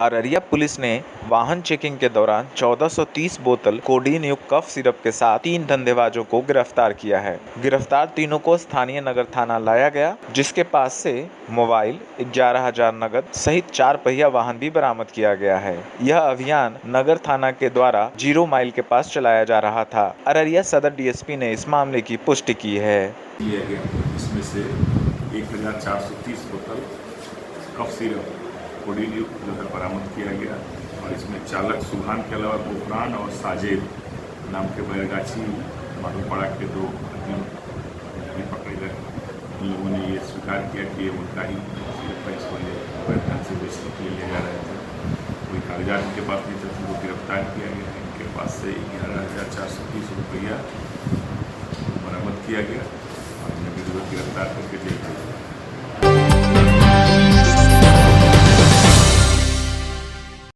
Araria police ने वाहन checking के दौरान 1430 बोतल कोडीन युक्त कफ सिरप के साथ 3 धंधेबाजों को गिरफ्तार किया है। गिरफ्तार तीनों को स्थानीय नगर थाना लाया गया, जिसके पास से मोबाइल, 11,000 नगद सहित 4 पहिया वाहन भी बरामद किया गया है। यह अभियान नगर थाना के द्वारा 0 माइल के पास चलाया जा रहा था। अररिया सदर डीएसपी ने इस मामले की पुष्टि की है। इसमें से 1430 बोतल कफ सिरप कोडीन युक्त जो है बरामद किया गया और इसमें चालक सुभान के अलावा बुफरान और साजेद नाम के बैरगाछी मालूमपाड़ा के 2 आदमी भी पकड़े गए। इन लोगों ने ये स्वीकार किया कि ये उनका ही सिरप इसको ढंग से बेचने के लिए ले जा रहे थे। कोई कागजात इनके पास नहीं थे, उनको गिरफ्तार किया गया। इनके पास से 11,430 रुपया बरामद किया गया और इन्हें गिरफ्तार करके जेल भेजा।